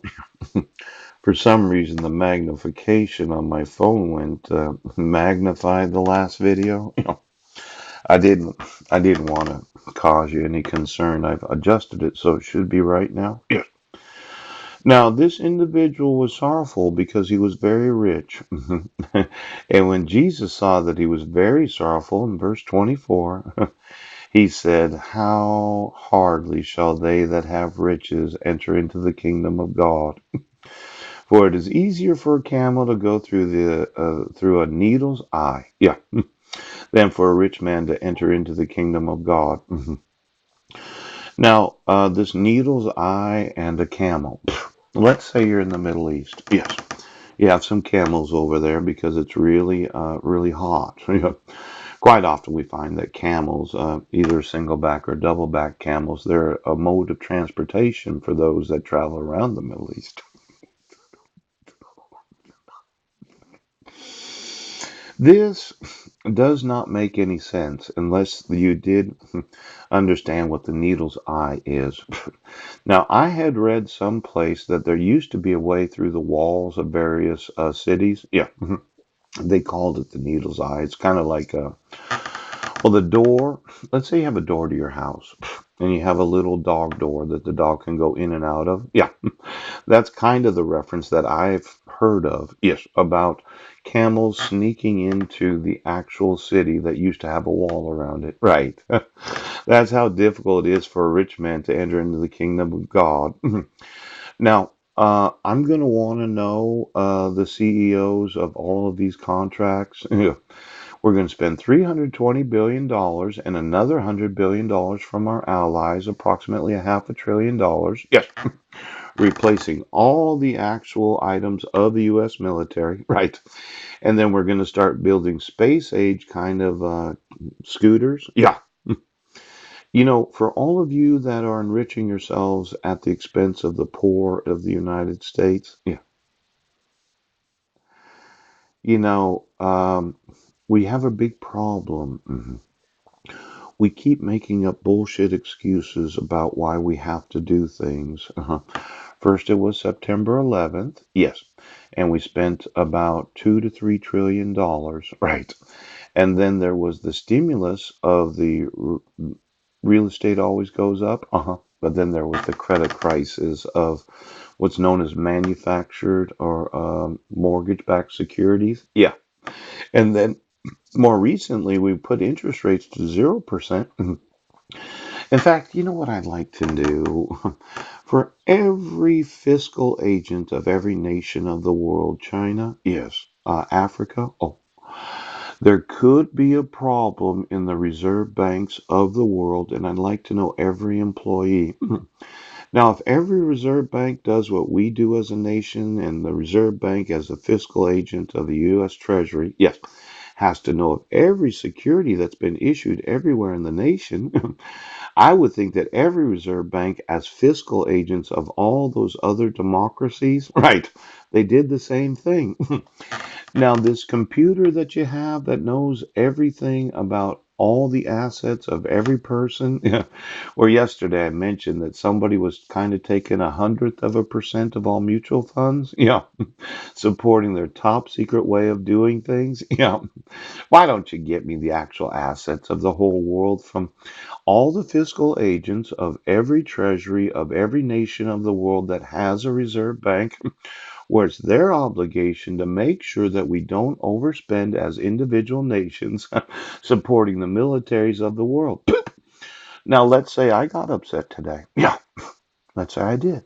video, for some reason the magnification on my phone went magnified the last video. I didn't I didn't want to cause you any concern. I've adjusted it so it should be right now. Yeah. Now this individual was sorrowful because he was very rich. And when Jesus saw that he was very sorrowful in verse 24, he said, "How hardly shall they that have riches enter into the kingdom of God? For it is easier for a camel to go through a needle's eye, yeah, than for a rich man to enter into the kingdom of God." Now, this needle's eye and a camel. Let's say you're in the Middle East. Yes, you have some camels over there because it's really hot. Quite often we find that camels, either single back or double back camels, they're a mode of transportation for those that travel around the Middle East. This does not make any sense unless you did understand what the needle's eye is. Now, I had read someplace that there used to be a way through the walls of various cities. Yeah, they called it the needle's eye. It's kind of like well, the door. Let's say you have a door to your house, and you have a little dog door that the dog can go in and out of. Yeah, that's kind of the reference that I've heard of. Yes, about camels sneaking into the actual city that used to have a wall around it. Right. That's how difficult it is for a rich man to enter into the kingdom of God. Now, I'm going to want to know the CEOs of all of these contracts. We're going to spend $320 billion and another $100 billion from our allies, approximately a half a trillion dollars. Yes, replacing all the actual items of the U.S. military. Right. And then we're going to start building space age kind of scooters. Yeah. For all of you that are enriching yourselves at the expense of the poor of the United States, yeah, you know, um, we have a big problem. We keep making up bullshit excuses about why we have to do things. First, it was September 11th, yes, and we spent about $2 to $3 trillion, right? And then there was the stimulus of the real estate always goes up, but then there was the credit crisis of what's known as manufactured or mortgage-backed securities. Yeah, and then more recently, we put interest rates to 0%. In fact, you know what I'd like to do? For every fiscal agent of every nation of the world, China, yes, Africa, oh, there could be a problem in the reserve banks of the world, and I'd like to know every employee. Now, if every reserve bank does what we do as a nation, and the reserve bank as a fiscal agent of the U.S. Treasury, yes, has to know of every security that's been issued everywhere in the nation, I would think that every reserve bank, as fiscal agents of all those other democracies, right, they did the same thing. Now, this computer that you have that knows everything about all the assets of every person, or yesterday I mentioned that somebody was kind of taking 100th of a% of all mutual funds, yeah, supporting their top secret way of doing things, yeah. Why don't you get me the actual assets of the whole world from all the fiscal agents of every treasury of every nation of the world that has a reserve bank? Where it's their obligation to make sure that we don't overspend as individual nations supporting the militaries of the world. Now, let's say I got upset today. Yeah, let's say I did.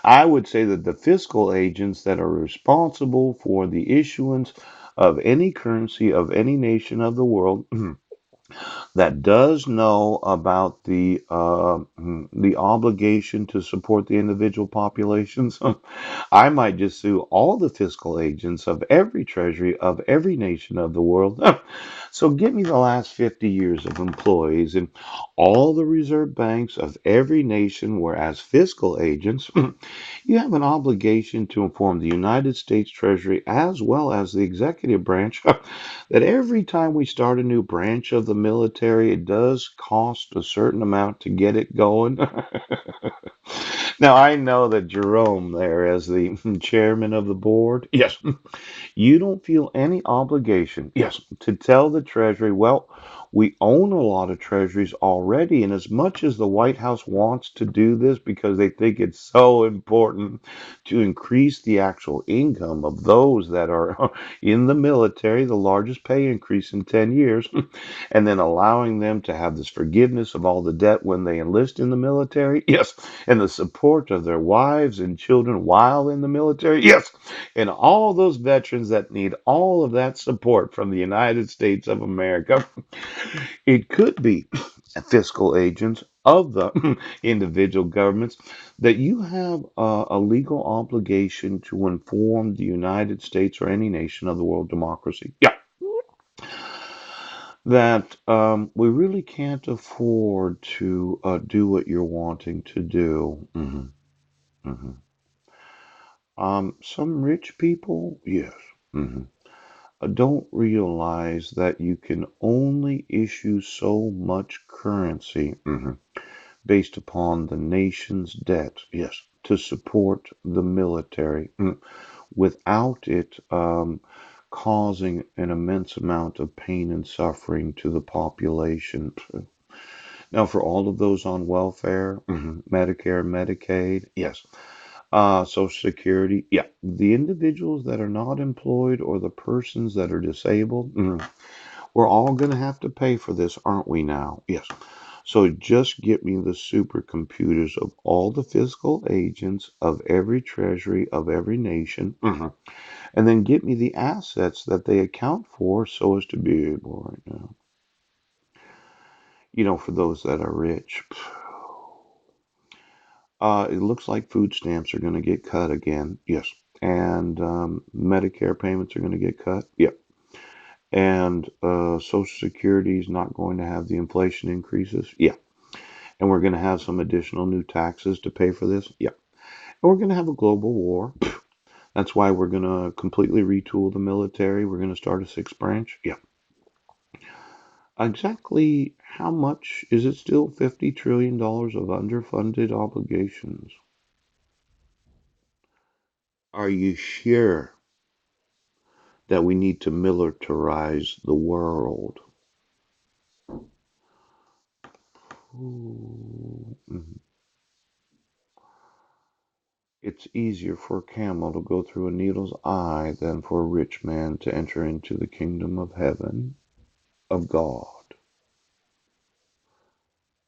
I would say that the fiscal agents that are responsible for the issuance of any currency of any nation of the world that does know about the obligation to support the individual populations, I might just sue all the fiscal agents of every treasury of every nation of the world. So give me the last 50 years of employees in all the reserve banks of every nation, whereas fiscal agents, you have an obligation to inform the United States Treasury as well as the executive branch that every time we start a new branch of the military, it does cost a certain amount to get it going. Now I know that Jerome there, as the chairman of the board, yes, you don't feel any obligation, yes, to tell the Treasury, well, we own a lot of treasuries already, and as much as the White House wants to do this because they think it's so important to increase the actual income of those that are in the military, the largest pay increase in 10 years, and then allowing them to have this forgiveness of all the debt when they enlist in the military, yes, and the support of their wives and children while in the military, yes, and all those veterans that need all of that support from the United States of America. It could be fiscal agents of the individual governments that you have a legal obligation to inform the United States or any nation of the world democracy. Yeah, that we really can't afford to do what you're wanting to do. Hmm. Some rich people, yes, hmm don't realize that you can only issue so much currency based upon the nation's debt, yes, to support the military, without it causing an immense amount of pain and suffering to the population. Now, for all of those on welfare, Medicare, Medicaid, yes, Social Security, yeah, the individuals that are not employed or the persons that are disabled, we're all going to have to pay for this, aren't we now? Yes. So just get me the supercomputers of all the fiscal agents of every treasury of every nation, and then get me the assets that they account for so as to be able right now. For those that are rich, it looks like food stamps are going to get cut again. Yes. And Medicare payments are going to get cut. Yep. And Social Security is not going to have the inflation increases. Yeah. And we're going to have some additional new taxes to pay for this. Yeah. And we're going to have a global war. That's why we're going to completely retool the military. We're going to start a sixth branch. Yeah. Exactly how much is it still? $50 trillion of underfunded obligations. Are you sure that we need to militarize the world? Ooh, it's easier for a camel to go through a needle's eye than for a rich man to enter into the kingdom of heaven of God.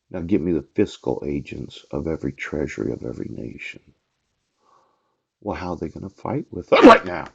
Now give me the fiscal agents of every treasury of every nation. Well, how are they going to fight with us right now?